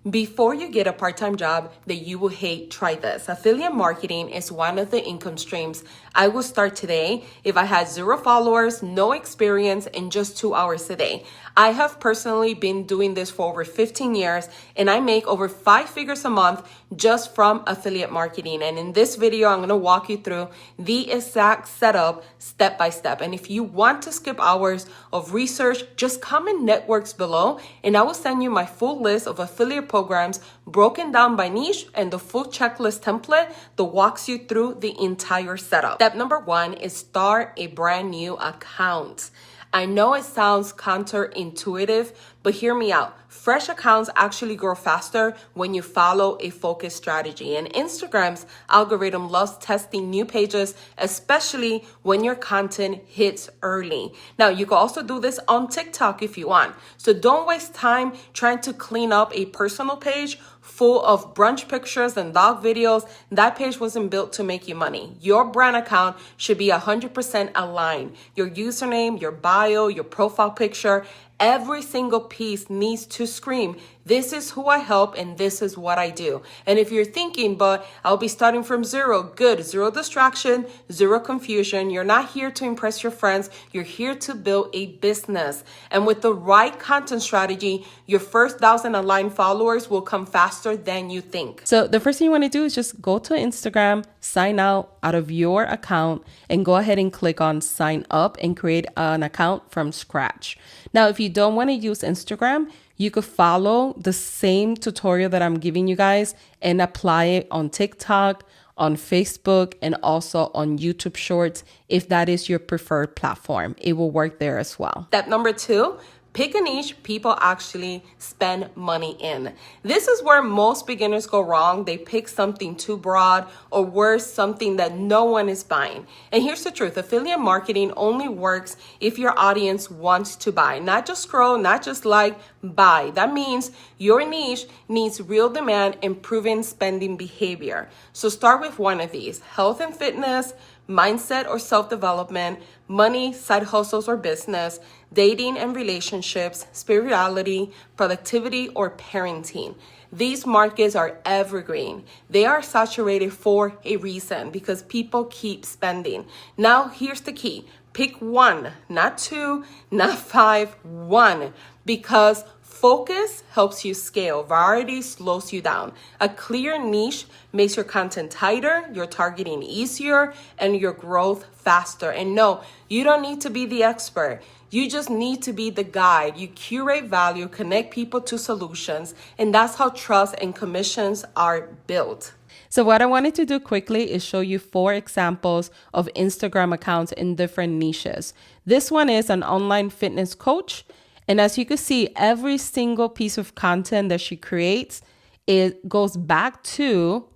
Before you get a part-time job that you will hate, try this. Affiliate marketing is one of the income streams I would start today if I had 0 followers, no experience, and just 2 hours a day. I have personally been doing this for over 15 years, and I make over 5 figures a month just from affiliate marketing. And in this video, I'm going to walk you through the exact setup step by step. And if you want to skip hours of research, just comment networks below, and I will send you my full list of affiliate programs broken down by niche and the full checklist template that walks you through the entire setup. Step number 1 is start a brand new account. I know it sounds counterintuitive, but hear me out. Fresh accounts actually grow faster when you follow a focused strategy. And Instagram's algorithm loves testing new pages, especially when your content hits early. Now, you can also do this on TikTok if you want. So don't waste time trying to clean up a personal page full of brunch pictures and dog videos. That page wasn't built to make you money. Your brand account should be 100% aligned. Your username, your bio, your profile picture, every single piece needs to scream, this is who I help and this is what I do. And if you're thinking, but I'll be starting from zero, good, 0 distraction, 0 confusion. You're not here to impress your friends. You're here to build a business. And with the right content strategy, your first 1,000 aligned followers will come faster than you think. So the first thing you want to do is just go to Instagram, sign out of your account, and go ahead and click on sign up and create an account from scratch. Now, if you don't want to use Instagram, you could follow the same tutorial that I'm giving you guys and apply it on TikTok, on Facebook, and also on YouTube Shorts if that is your preferred platform. It will work there as well. Step number 2. Pick a niche people actually spend money in. This is where most beginners go wrong. They pick something too broad, or worse, something that no one is buying. And here's the truth. Affiliate marketing only works if your audience wants to buy. Not just scroll, not just like, buy. That means your niche needs real demand and proven spending behavior. So start with one of these: health and fitness, mindset or self-development, money, side hustles or business, dating and relationships, spirituality, productivity, or parenting. These markets are evergreen. They are saturated for a reason because people keep spending. Now, here's the key. Pick one, not 2, not 5, 1, because focus helps you scale. Variety slows you down. A clear niche makes your content tighter, your targeting easier, and your growth faster. And no, you don't need to be the expert. You just need to be the guide. You curate value, connect people to solutions, and that's how trust and commissions are built. So what I wanted to do quickly is show you 4 examples of Instagram accounts in different niches. This one is an online fitness coach. And as you can see, every single piece of content that she creates, it goes back to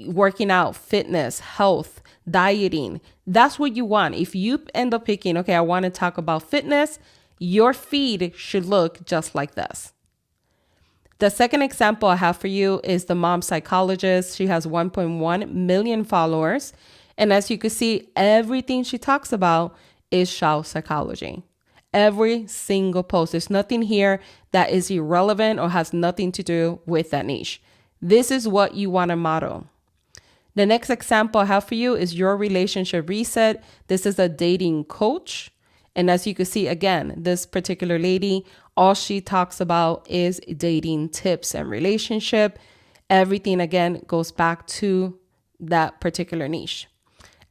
working out, fitness, health, dieting. That's what you want. If you end up picking, okay, I want to talk about fitness, your feed should look just like this. The second example I have for you is the mom psychologist. She has 1.1 million followers. And as you can see, everything she talks about is child psychology. Every single post. There's nothing here that is irrelevant or has nothing to do with that niche. This is what you want to model. The next example I have for you is Your Relationship Reset. This is a dating coach. And as you can see, again, this particular lady, all she talks about is dating tips and relationship. Everything, again, goes back to that particular niche.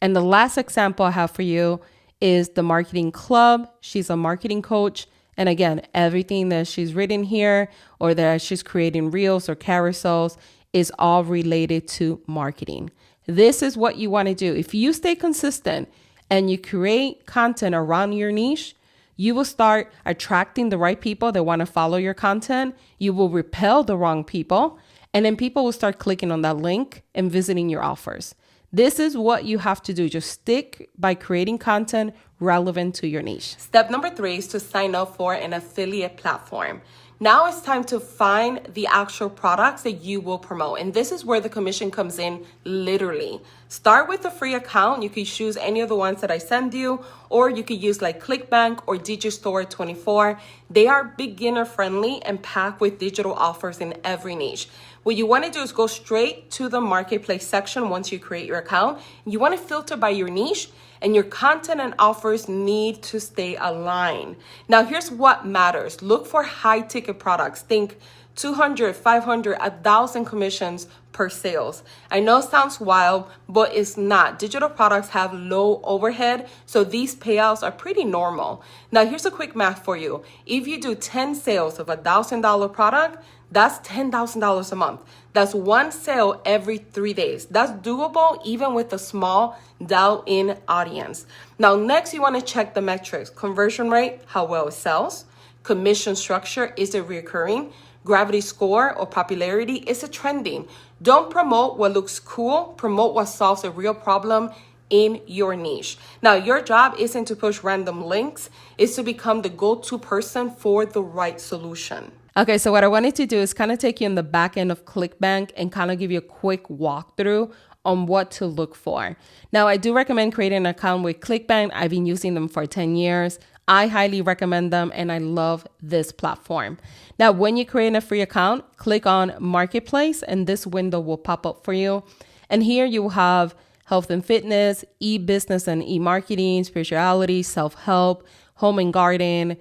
And the last example I have for you is the Marketing Club. She's a marketing coach. And again, everything that she's written here or that she's creating reels or carousels is all related to marketing. This is what you want to do. If you stay consistent and you create content around your niche, you will start attracting the right people that want to follow your content. You will repel the wrong people. And then people will start clicking on that link and visiting your offers. This is what you have to do. Just stick by creating content relevant to your niche. Step number 3 is to sign up for an affiliate platform. Now it's time to find the actual products that you will promote. And this is where the commission comes in, literally. Start with a free account. You could choose any of the ones that I send you, or you could use like ClickBank or Digistore 24. They are beginner friendly and packed with digital offers in every niche. What you want to do is go straight to the marketplace section once you create your account. You want to filter by your niche, and your content and offers need to stay aligned. Now, here's what matters. Look for high ticket products. Think 200, 500, 1,000 commissions per sales. I know it sounds wild, but it's not. Digital products have low overhead, so these payouts are pretty normal. Now, here's a quick math for you. If you do 10 sales of $1,000 product, that's $10,000 a month. That's one sale every 3 days. That's doable even with a small dial-in audience. Now, next you want to check the metrics. Conversion rate, how well it sells. Commission structure, is it recurring? Gravity score or popularity, is it trending? Don't promote what looks cool, promote what solves a real problem in your niche. Now, your job isn't to push random links, it's to become the go-to person for the right solution. Okay, so what I wanted to do is kind of take you in the back end of ClickBank and kind of give you a quick walkthrough on what to look for. Now, I do recommend creating an account with ClickBank. I've been using them for 10 years. I highly recommend them and I love this platform. Now, when you create a free account, click on Marketplace and this window will pop up for you. And here you will have health and fitness, e-business and e-marketing, spirituality, self-help, home and garden,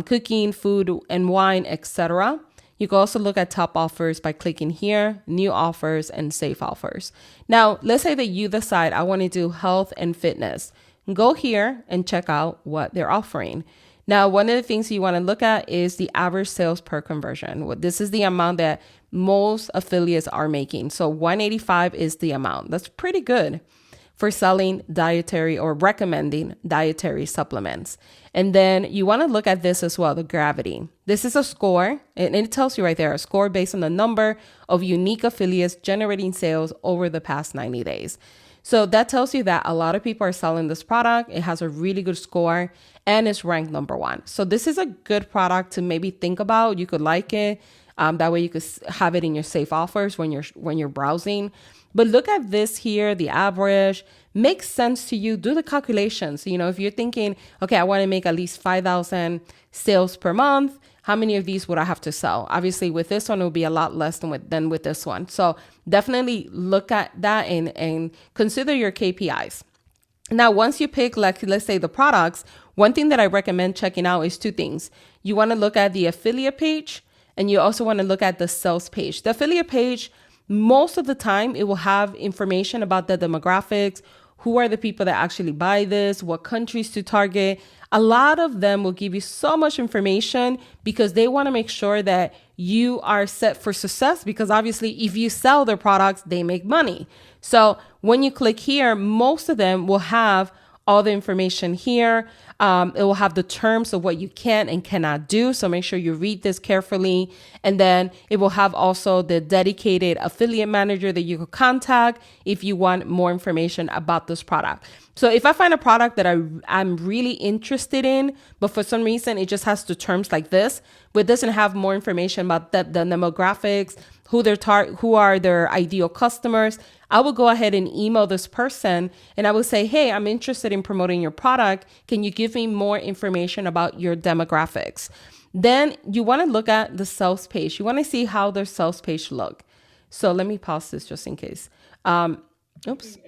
cooking, food and wine, etc. You can also look at top offers by clicking here, new offers and save offers. Now, let's say that you decide I want to do health and fitness. Go here and check out what they're offering. Now, one of the things you want to look at is the average sales per conversion. This is the amount that most affiliates are making. So 185 is the amount. That's pretty good for selling dietary or recommending dietary supplements. And then you want to look at this as well, the gravity. This is a score, and it tells you right there, a score based on the number of unique affiliates generating sales over the past 90 days. So that tells you that a lot of people are selling this product. It has a really good score and it's ranked number 1. So this is a good product to maybe think about. You could like it. That way you could have it in your safe offers when you're browsing. But look at this here, the average makes sense to you. Do the calculations. You know, if you're thinking, okay, I want to make at least 5,000 sales per month, how many of these would I have to sell? Obviously, with this one, it will be a lot less than with this one. So definitely look at that and consider your KPIs. Now, once you pick, like, let's say the products, one thing that I recommend checking out is 2 things. You want to look at the affiliate page and you also want to look at the sales page. The affiliate page, most of the time, it will have information about the demographics, who are the people that actually buy this, what countries to target. A lot of them will give you so much information because they want to make sure that you are set for success, because obviously if you sell their products, they make money. So when you click here, most of them will have all the information here. It will have the terms of what you can and cannot do. So make sure you read this carefully. And then it will have also the dedicated affiliate manager that you could contact if you want more information about this product. So if I find a product that I'm really interested in, but for some reason it just has the terms like this, but doesn't have more information about the demographics, who are their ideal customers, I will go ahead and email this person and I will say, hey, I'm interested in promoting your product. Can you give me more information about your demographics? Then you want to look at the sales page. You want to see how their sales page look. So let me pause this just in case. Oops.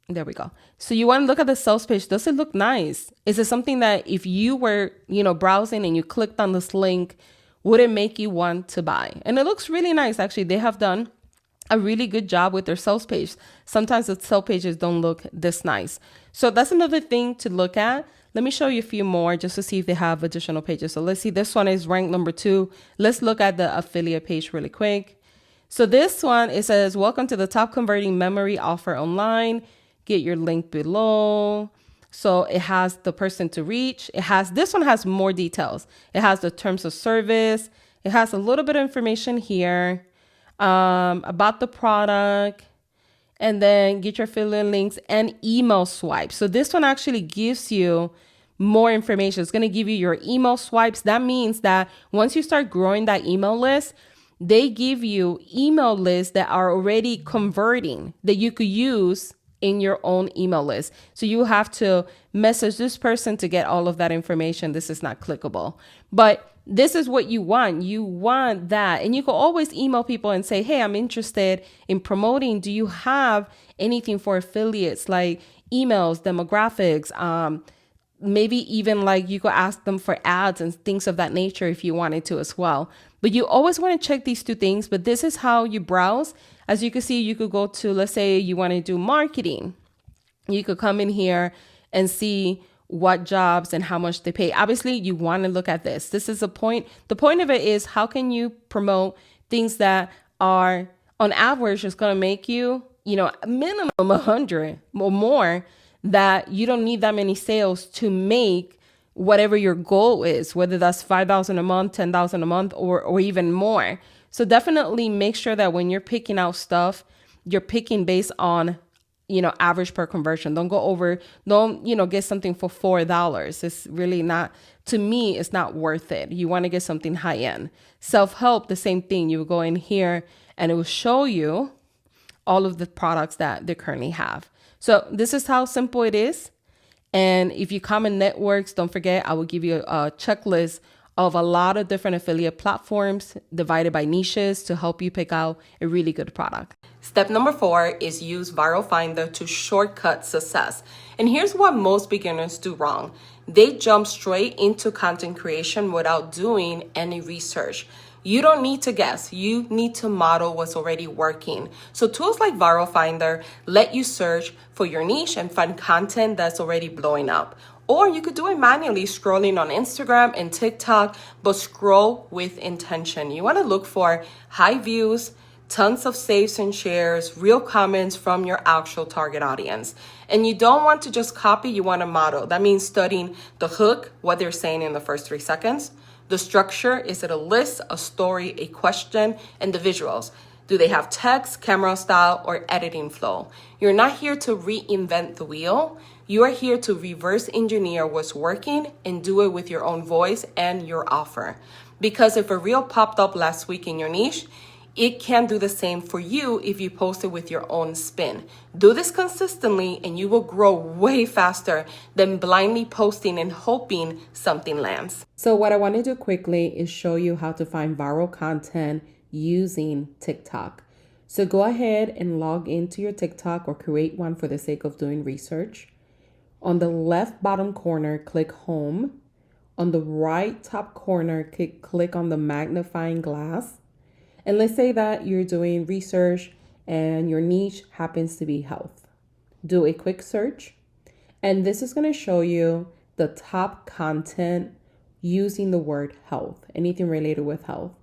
There we go. So you want to look at the sales page. Does it look nice? Is it something that if you were, browsing and you clicked on this link, would it make you want to buy? And it looks really nice. Actually, they have done a really good job with their sales page. Sometimes the sales pages don't look this nice. So that's another thing to look at. Let me show you a few more just to see if they have additional pages. So let's see, this one is ranked number 2. Let's look at the affiliate page really quick. So this one, it says, welcome to the top converting memory offer online. Get your link below. So it has the person to reach. This one has more details. It has the terms of service. It has a little bit of information here about the product, and then get your affiliate links and email swipe. So this one actually gives you more information. It's going to give you your email swipes. That means that once you start growing that email list, they give you email lists that are already converting that you could use in your own email list. So you have to message this person to get all of that information. This is not clickable, but this is what you want. You want that. And you can always email people and say, hey, I'm interested in promoting. Do you have anything for affiliates, like emails, demographics, maybe even like you could ask them for ads and things of that nature if you wanted to as well. But you always want to check these two things. But this is how you browse. As you can see, you could go to, let's say you want to do marketing. You could come in here and see what jobs and how much they pay. Obviously, you want to look at this. This is a point. The point of it is, how can you promote things that are on average just going to make you, minimum 100 or more, that you don't need that many sales to make whatever your goal is, whether that's 5,000 a month, 10,000 a month, or even more. So definitely make sure that when you're picking out stuff, you're picking based on, average per conversion. Don't go over, don't, get something for $4. It's really not, to me, it's not worth it. You want to get something high end. Self-help, the same thing. You will go in here and it will show you all of the products that they currently have. So this is how simple it is. And if you come in networks, don't forget, I will give you a checklist of a lot of different affiliate platforms divided by niches to help you pick out a really good product. Step number 4 is use Viral Finder to shortcut success. And here's what most beginners do wrong. They jump straight into content creation without doing any research. You don't need to guess. You need to model what's already working. So tools like Viral Finder let you search for your niche and find content that's already blowing up. Or you could do it manually, scrolling on Instagram and TikTok, but scroll with intention. You want to look for high views, tons of saves and shares, real comments from your actual target audience. And you don't want to just copy, you want to model. That means studying the hook, what they're saying in the first 3 seconds. The structure, is it a list, a story, a question, and the visuals. Do they have text, camera style, or editing flow? You're not here to reinvent the wheel. You are here to reverse engineer what's working and do it with your own voice and your offer. Because if a reel popped up last week in your niche, it can do the same for you if you post it with your own spin. Do this consistently and you will grow way faster than blindly posting and hoping something lands. So what I want to do quickly is show you how to find viral content using TikTok. So go ahead and log into your TikTok or create one for the sake of doing research. On the left bottom corner, click home. On the right top corner, click on the magnifying glass. And let's say that you're doing research and your niche happens to be health. Do a quick search. And this is going to show you the top content using the word health, anything related with health.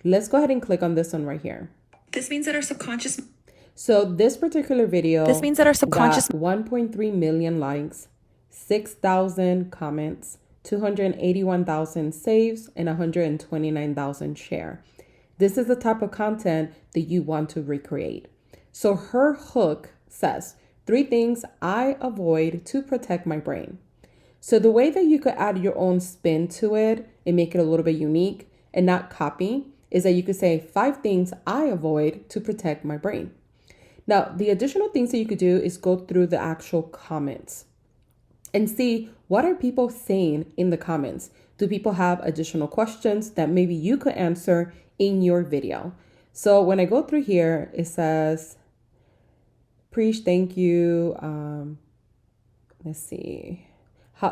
Let's go ahead and click on this one right here. This means that our subconscious... So this particular video This means that our subconscious... got 1.3 million likes, 6,000 comments, 281,000 saves, and 129,000 share. This is the type of content that you want to recreate. So her hook says, 3 things I avoid to protect my brain. So the way that you could add your own spin to it and make it a little bit unique and not copy is that you could say 5 things I avoid to protect my brain. Now, the additional things that you could do is go through the actual comments and see what are people saying in the comments. Do people have additional questions that maybe you could answer in your video? So when I go through here, it says, Preach, thank you. Let's see.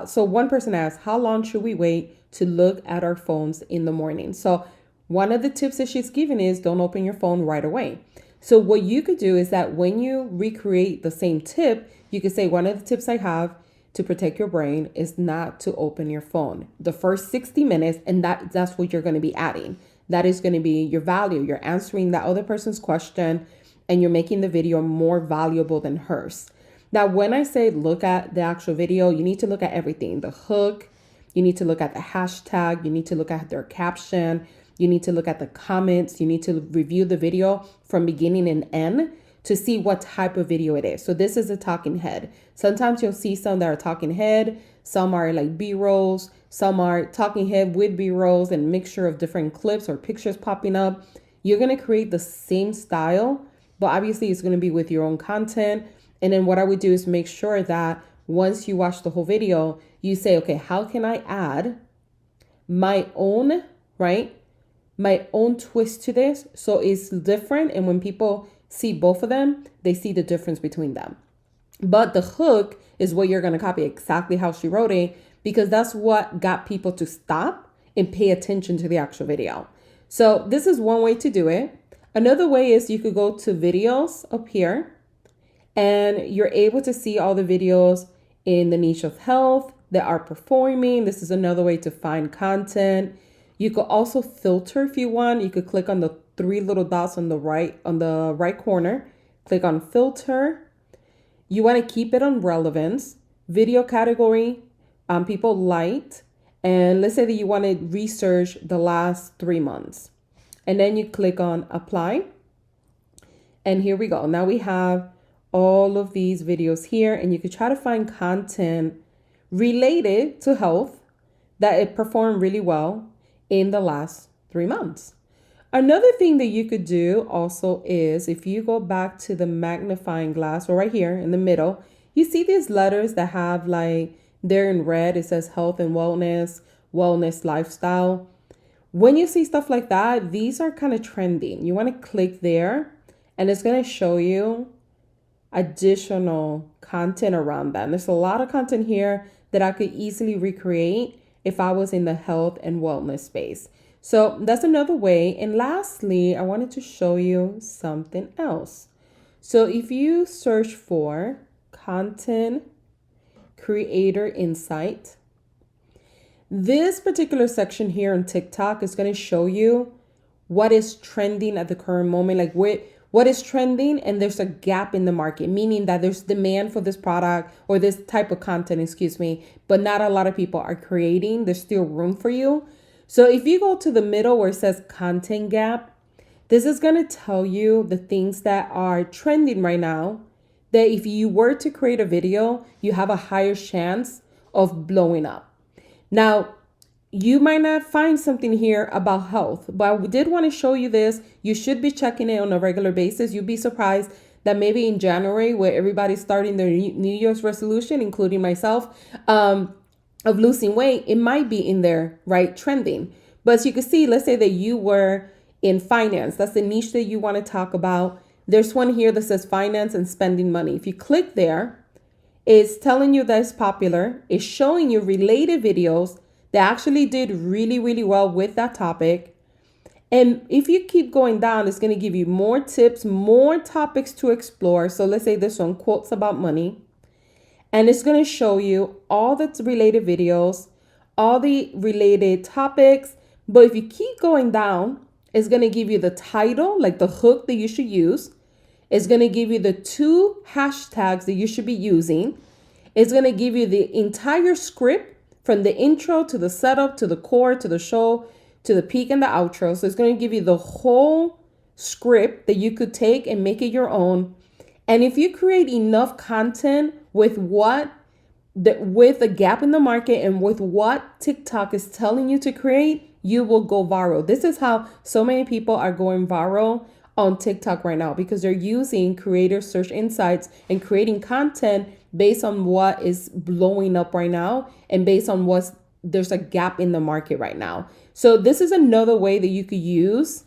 So one person asked, how long should we wait to look at our phones in the morning? So one of the tips that she's giving is don't open your phone right away. So what you could do is that when you recreate the same tip, you could say one of the tips I have to protect your brain is not to open your phone the first 60 minutes. And that's what you're going to be adding. That is going to be your value. You're answering that other person's question and you're making the video more valuable than hers. Now, when I say look at the actual video, you need to look at everything. The hook, you need to look at the hashtag, you need to look at their caption, you need to look at the comments, you need to review the video from beginning and end to see what type of video it is. So this is a talking head. Sometimes you'll see some that are talking head, some are like B-rolls, some are talking head with B-rolls and mixture of different clips or pictures popping up. You're going to create the same style, but obviously it's going to be with your own content And then what I would do is make sure that once you watch the whole video, you say, okay, how can I add my own, right? My own twist to this so it's different. And when people see both of them, they see the difference between them. But the hook is what you're going to copy exactly how she wrote it, because that's what got people to stop and pay attention to the actual video. So this is one way to do it. Another way is you could go to videos up here and you're able to see all the videos in the niche of health that are performing. This is another way to find content. You could also filter if you want. You could click on the three little dots on the right corner. Click on filter. You want to keep it on relevance, video category, people liked, and let's say that you want to research the last 3 months. And then you click on apply. And here we go. Now we have all of these videos here, and you could try to find content related to health that it performed really well in the last 3 months. Another thing that you could do also is if you go back to the magnifying glass, or right here in the middle, you see these letters that have like, they're in red. It says health and wellness, wellness lifestyle. When you see stuff like that, these are kind of trending. You want to click there and it's going to show you additional content around that. And there's a lot of content here that I could easily recreate if I was in the health and wellness space. So that's another way. And lastly, I wanted to show you something else. So if you search for content creator insight, this particular section here on TikTok is going to show you what is trending at the current moment, like what is trending, and there's a gap in the market, meaning that there's demand for this product or this type of content, but not a lot of people are creating. There's still room for you. So if you go to the middle where it says content gap, this is going to tell you the things that are trending right now, that if you were to create a video, you have a higher chance of blowing up. Now, you might not find something here about health, but I did want to show you this. You should be checking it on a regular basis. You'd be surprised that maybe in January, where everybody's starting their New Year's resolution, including myself, of losing weight, it might be in there, right? Trending. But as you can see, let's say that you were in finance. That's the niche that you want to talk about. There's one here that says finance and spending money. If you click there, it's telling you that it's popular. It's showing you related videos that actually did really, really well with that topic. And if you keep going down, it's going to give you more tips, more topics to explore. So let's say this one, quotes about money. And it's going to show you all the related videos, all the related topics. But if you keep going down, it's going to give you the title, like the hook that you should use. It's going to give you the 2 hashtags that you should be using. It's going to give you the entire script from the intro to the setup, to the core, to the show, to the peak and the outro. So it's going to give you the whole script that you could take and make it your own. And if you create enough content with a gap in the market and with what TikTok is telling you to create, you will go viral. This is how so many people are going viral on TikTok right now, because they're using creator search insights and creating content based on what is blowing up right now and based on there's a gap in the market right now. So this is another way that you could use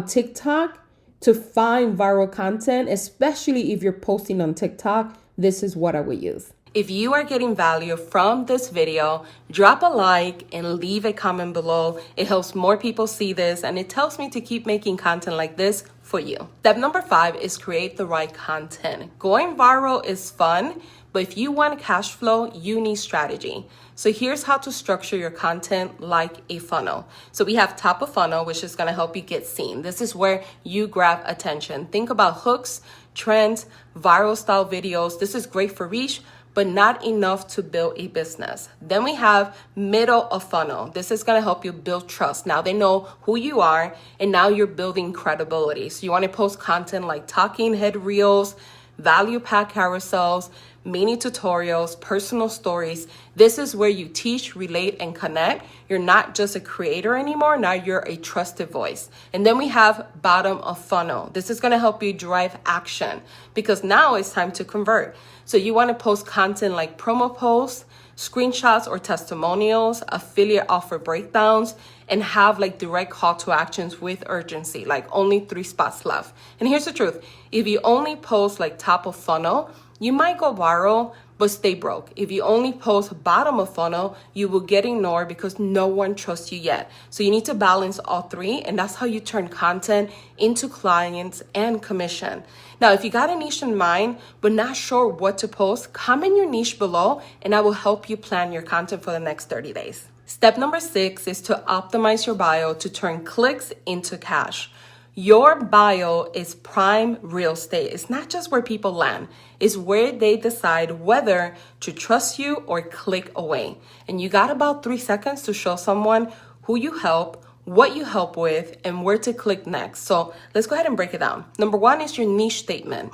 TikTok to find viral content, especially if you're posting on TikTok. This is what I would use. If you are getting value from this video, drop a like and leave a comment below. It helps more people see this and it tells me to keep making content like this for you. Step number 5 is create the right content. Going viral is fun, but if you want cash flow, you need strategy. So here's how to structure your content like a funnel. So we have top of funnel, which is going to help you get seen. This is where you grab attention. Think about hooks, trends, viral style videos. This is great for reach, but not enough to build a business. Then we have middle of funnel. This is gonna help you build trust. Now they know who you are, and now you're building credibility. So you wanna post content like talking head reels, value pack carousels, mini tutorials, personal stories. This is where you teach, relate, and connect. You're not just a creator anymore. Now you're a trusted voice. And then we have bottom of funnel. This is going to help you drive action because now it's time to convert. So you want to post content like promo posts, screenshots or testimonials, affiliate offer breakdowns, and have like direct call to actions with urgency, like only 3 spots left. And here's the truth. If you only post like top of funnel, you might go viral, but stay broke. If you only post bottom of funnel, you will get ignored because no one trusts you yet. So you need to balance all 3, and that's how you turn content into clients and commission. Now, if you got a niche in mind, but not sure what to post, comment your niche below, and I will help you plan your content for the next 30 days. Step number 6 is to optimize your bio to turn clicks into cash. Your bio is prime real estate. It's not just where people land. It's where they decide whether to trust you or click away. And you got about 3 seconds to show someone who you help, what you help with, and where to click next. So let's go ahead and break it down. Number 1 is your niche statement.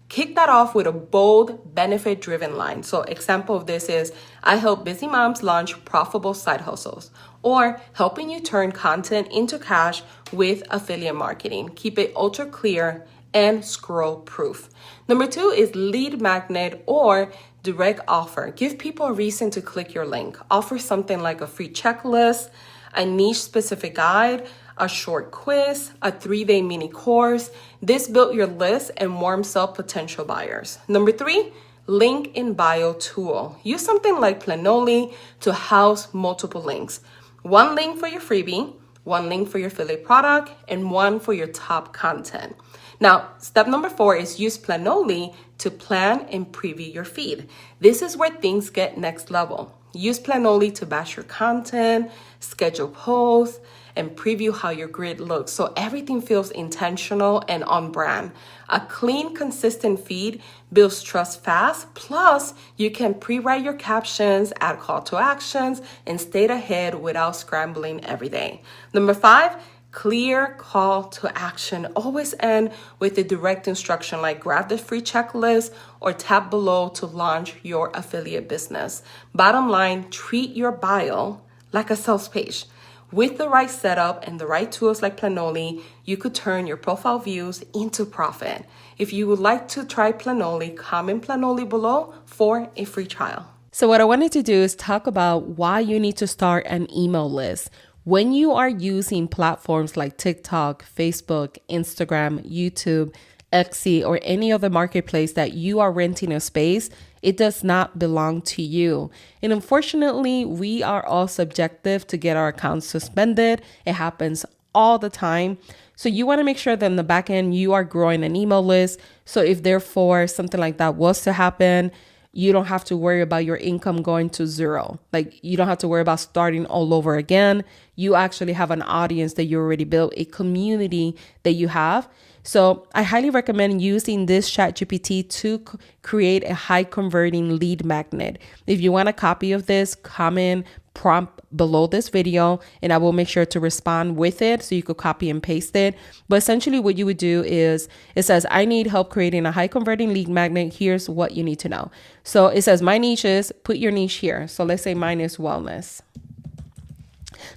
Kick that off with a bold, benefit-driven line. So example of this is, I help busy moms launch profitable side hustles, or helping you turn content into cash with affiliate marketing. Keep it ultra clear and scroll proof. Number 2 is lead magnet or direct offer. Give people a reason to click your link. Offer something like a free checklist, a niche specific guide, a short quiz, a 3-day mini course. This builds your list and warms up potential buyers. Number 3, link in bio tool. Use something like Planoly to house multiple links. 1 link for your freebie, 1 link for your affiliate product, and 1 for your top content. Now, step number 4 is use Planoly to plan and preview your feed. This is where things get next level. Use Planoly to batch your content, schedule posts, and preview how your grid looks so everything feels intentional and on brand. A clean, consistent feed builds trust fast, plus you can pre-write your captions, add call to actions, and stay ahead without scrambling every day. Number 5, clear call to action. Always end with a direct instruction like grab the free checklist or tap below to launch your affiliate business. Bottom line, treat your bio like a sales page. With the right setup and the right tools like Planoly, you could turn your profile views into profit. If you would like to try Planoly, comment Planoly below for a free trial. So what I wanted to do is talk about why you need to start an email list. When you are using platforms like TikTok, Facebook, Instagram, YouTube, Etsy, or any other marketplace that you are renting a space, it does not belong to you. And unfortunately, we are all subjective to get our accounts suspended. It happens all the time. So you want to make sure that in the back end, you are growing an email list. So if therefore something like that was to happen, you don't have to worry about your income going to 0. Like you don't have to worry about starting all over again. You actually have an audience that you already built, a community that you have. So I highly recommend using this ChatGPT to create a high converting lead magnet. If you want a copy of this, comment prompt below this video and I will make sure to respond with it so you could copy and paste it. But essentially what you would do is it says, I need help creating a high converting lead magnet. Here's what you need to know. So it says my niche is, put your niche here. So let's say mine is wellness.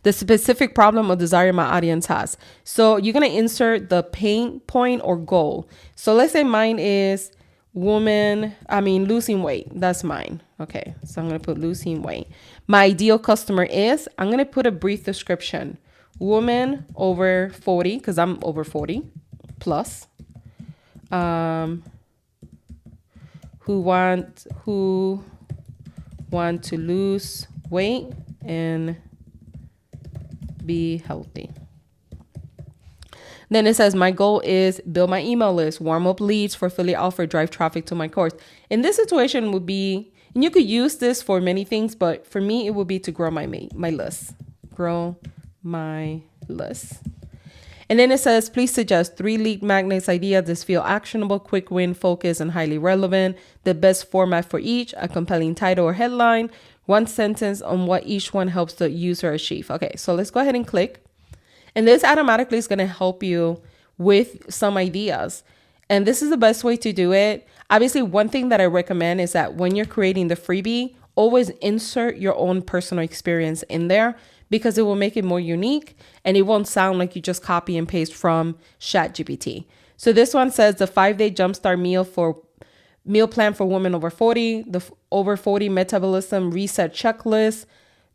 The specific problem or desire my audience has. So you're going to insert the pain point or goal. So let's say mine is losing weight. That's mine. Okay. So I'm going to put losing weight. My ideal customer is, I'm going to put a brief description. Woman over 40, because I'm over 40 plus, who want to lose weight and be healthy. Then it says my goal is build my email list, warm up leads for affiliate offer, drive traffic to my course. In this situation would be, and you could use this for many things, but for me it would be to grow my list. Grow my list. And then it says, please suggest 3 lead magnets ideas that feel actionable, quick win, focus, and highly relevant. The best format for each, a compelling title or headline, 1 sentence on what each one helps the user achieve. Okay, so let's go ahead and click. And this automatically is going to help you with some ideas. And this is the best way to do it. Obviously, one thing that I recommend is that when you're creating the freebie, always insert your own personal experience in there because it will make it more unique and it won't sound like you just copy and paste from ChatGPT. So this one says the 5-day jumpstart meal plan for women over 40, the over 40 metabolism reset checklist,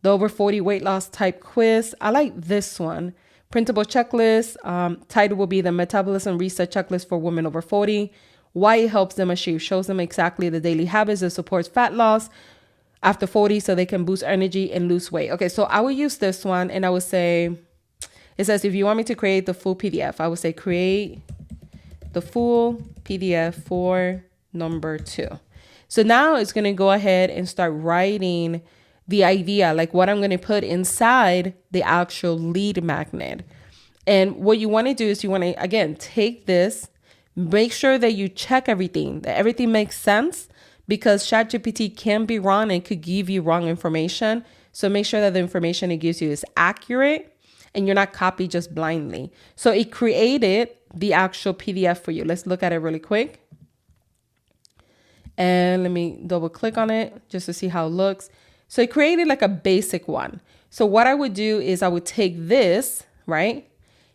the over 40 weight loss type quiz. I like this one. Printable checklist. Title will be the metabolism reset checklist for women over 40. Why it helps them achieve. Shows them exactly the daily habits that supports fat loss after 40 so they can boost energy and lose weight. Okay, so I would use this one and I would say, it says if you want me to create the full PDF, I would say create the full PDF for number 2. So now it's going to go ahead and start writing the idea, like what I'm going to put inside the actual lead magnet. And what you want to do is you want to, again, take this, make sure that you check everything, that everything makes sense, because ChatGPT can be wrong and could give you wrong information. So make sure that the information it gives you is accurate and you're not copied just blindly. So it created the actual PDF for you. Let's look at it really quick. And let me double click on it just to see how it looks. So it created like a basic one. So what I would do is I would take this, right?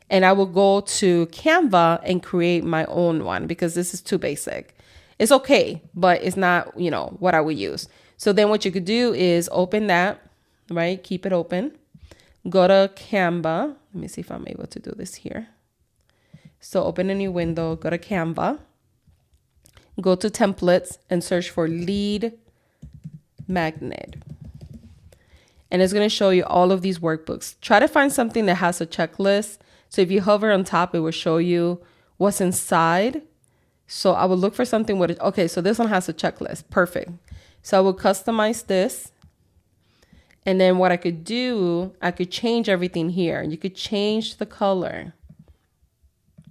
And I will go to Canva and create my own one because this is too basic. It's okay, but it's not, what I would use. So then what you could do is open that, right? Keep it open. Go to Canva. Let me see if I'm able to do this here. So open a new window, go to Canva. Go to templates and search for lead magnet. And it's going to show you all of these workbooks. Try to find something that has a checklist. So if you hover on top, it will show you what's inside. So I would look for something with it. Okay, so this one has a checklist. Perfect. So I will customize this. And then what I could do, I could change everything here. You could change the color,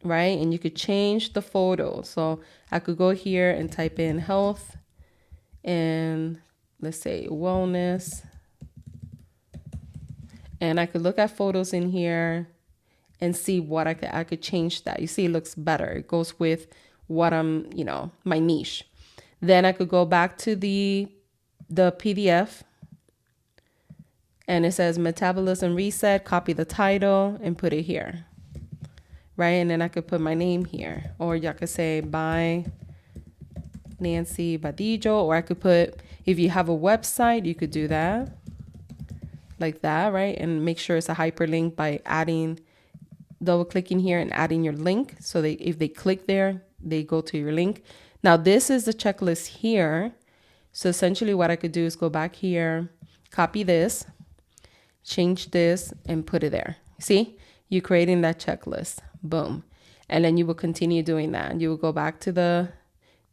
right? And you could change the photo. So I could go here and type in health and let's say wellness. And I could look at photos in here and see what I could change that. You see, it looks better. It goes with what I'm, my niche. Then I could go back to the PDF and it says metabolism reset, copy the title and put it here, right? And then I could put my name here, or y'all could say by Nancy Badillo, or I could put, if you have a website, you could do that like that, right? And make sure it's a hyperlink by double clicking here and adding your link. So if they click there, they go to your link. Now this is the checklist here. So essentially what I could do is go back here, copy this, change this and put it there. See, you're creating that checklist. Boom. And then you will continue doing that. You will go back to the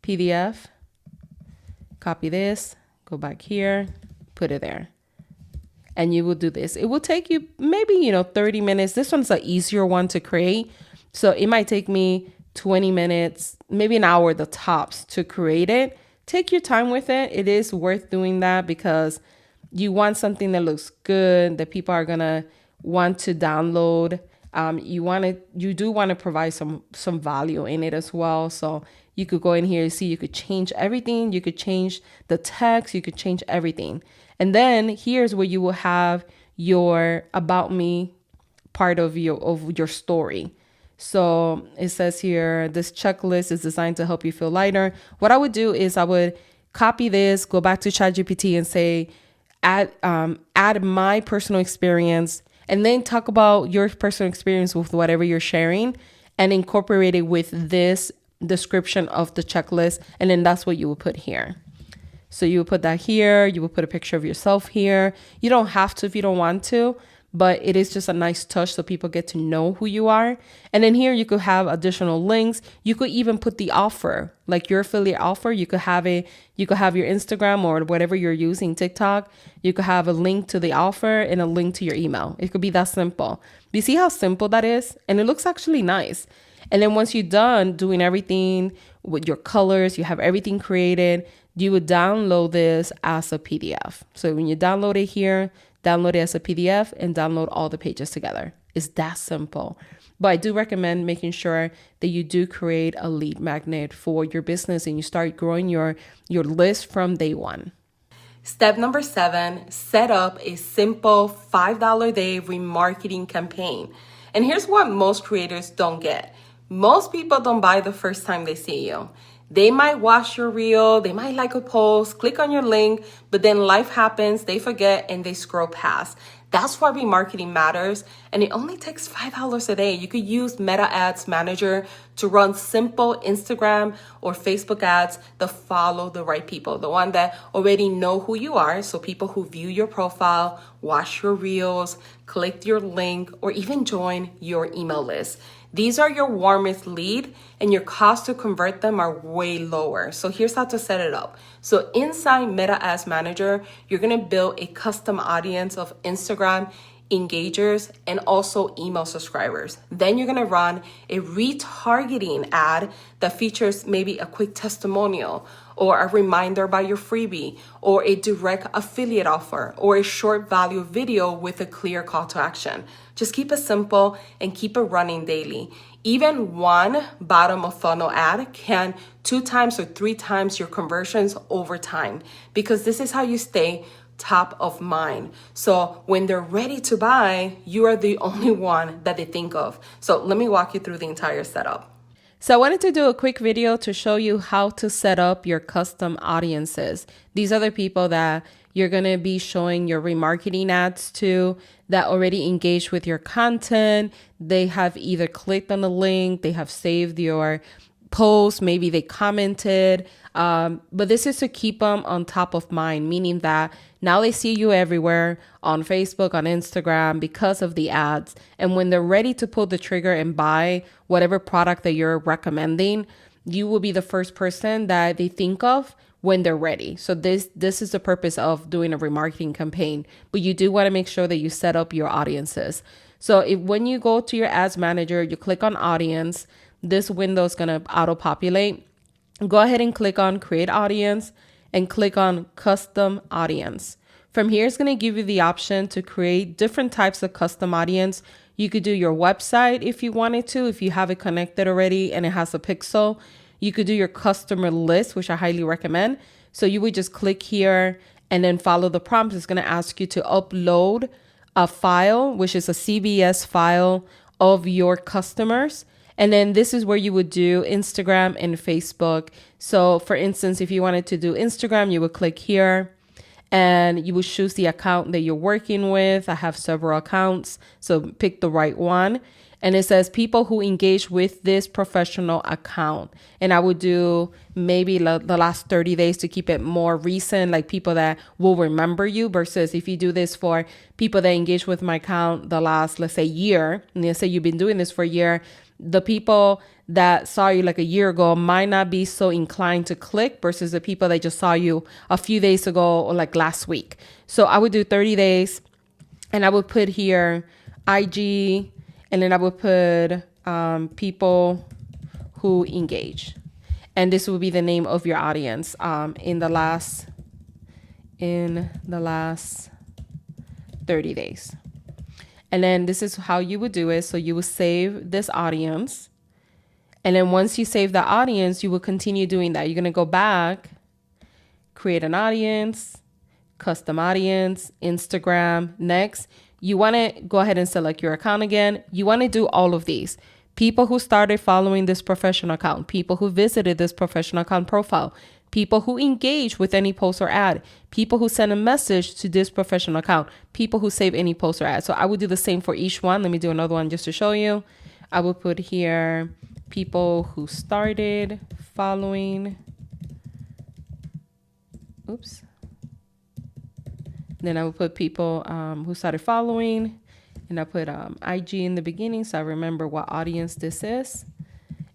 PDF, copy this, go back here, put it there. And you will do this. It will take you maybe, 30 minutes. This one's an easier one to create. So it might take me 20 minutes, maybe an hour, the tops to create it. Take your time with it. It is worth doing that because you want something that looks good, that people are going to want to download. You do want to provide some value in it as well. So you could go in here and see, you could change everything. You could change the text. You could change everything. And then here's where you will have your about me part of your story. So it says here, this checklist is designed to help you feel lighter. What I would do is I would copy this, go back to ChatGPT and say, add my personal experience, and then talk about your personal experience with whatever you're sharing and incorporate it with this description of the checklist. And then that's what you will put here. So you will put that here. You will put a picture of yourself here. You don't have to if you don't want to, but it is just a nice touch so people get to know who you are. And then here you could have additional links. You could even put the offer, like your affiliate offer. You could have your Instagram or whatever you're using, TikTok. You could have a link to the offer and a link to your email. It could be that simple. Do you see how simple that is? And it looks actually nice. And then once you're done doing everything with your colors, you have everything created, you would download this as a PDF. So when you download it here, download it as a PDF and download all the pages together. It's that simple. But I do recommend making sure that you do create a lead magnet for your business and you start growing your list from day one. Step number 7, set up a simple $5 a day remarketing campaign. And here's what most creators don't get. Most people don't buy the first time they see you. They might watch your reel, they might like a post, click on your link, but then life happens, they forget, and they scroll past. That's why remarketing matters, and it only takes $5 a day. You could use Meta Ads Manager to run simple Instagram or Facebook ads that follow the right people, the one that already know who you are, so people who view your profile, watch your reels, click your link, or even join your email list. These are your warmest lead, and your cost to convert them are way lower. So here's how to set it up. So inside Meta Ads Manager, you're gonna build a custom audience of Instagram engagers and also email subscribers. Then you're gonna run a retargeting ad that features maybe a quick testimonial or a reminder about your freebie or a direct affiliate offer or a short value video with a clear call to action. Just keep it simple and keep it running daily. Even one bottom of funnel ad can 2 times or 3 times your conversions over time, because this is how you stay top of mind. So when they're ready to buy, you are the only one that they think of. So let me walk you through the entire setup. So I wanted to do a quick video to show you how to set up your custom audiences. These are the people that you're going to be showing your remarketing ads to, that already engage with your content. They have either clicked on the link, they have saved your post, maybe they commented. But this is to keep them on top of mind, meaning that now they see you everywhere on Facebook, on Instagram, because of the ads. And when they're ready to pull the trigger and buy whatever product that you're recommending, you will be the first person that they think of when they're ready. So this is the purpose of doing a remarketing campaign. But you do want to make sure that you set up your audiences. So when you go to your ads manager, you click on audience, this window is going to auto-populate. Go ahead and click on create audience and click on custom audience. From here, it's going to give you the option to create different types of custom audience. You could do your website if you wanted to, if you have it connected already and it has a pixel. You could do your customer list, which I highly recommend. So you would just click here and then follow the prompts. It's going to ask you to upload a file, which is a CVS file of your customers. And then this is where you would do Instagram and Facebook. So for instance, if you wanted to do Instagram, you would click here and you would choose the account that you're working with. I have several accounts, so pick the right one. And it says people who engage with this professional account. And I would do maybe the last 30 days to keep it more recent, like people that will remember you, versus if you do this for people that engage with my account the last, let's say, year, and let's say you've been doing this for a year, the people that saw you like a year ago might not be so inclined to click versus the people that just saw you a few days ago or like last week. So I would do 30 days and I would put here IG, and then I would put people who engage. And this will be the name of your audience in the last 30 days. And then this is how you would do it. So you would save this audience. And then once you save the audience, you will continue doing that. You're going to go back, create an audience, custom audience, Instagram, next. You want to go ahead and select your account again. You want to do all of these. People who started following this professional account, people who visited this professional account profile, people who engage with any post or ad, people who send a message to this professional account, people who save any post or ad. So I would do the same for each one. Let me do another one just to show you. I will put here people who started following. Oops. Then I will put people who started following, and I put IG in the beginning so I remember what audience this is.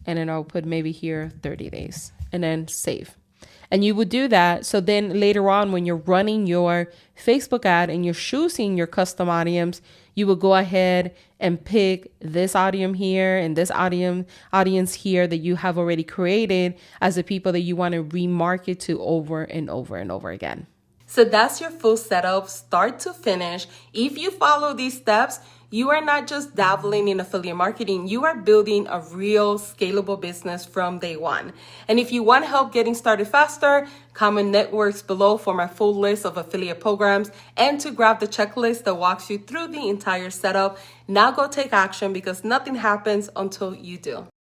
And then I'll put maybe here 30 days and then save. And you would do that. So then later on, when you're running your Facebook ad and you're choosing your custom audience, you will go ahead and pick this audience here and this audience here that you have already created as the people that you want to remarket to over and over and over again. So that's your full setup, start to finish. If you follow these steps, you are not just dabbling in affiliate marketing, you are building a real scalable business from day one. And if you want help getting started faster, comment networks below for my full list of affiliate programs and to grab the checklist that walks you through the entire setup. Now go take action because nothing happens until you do.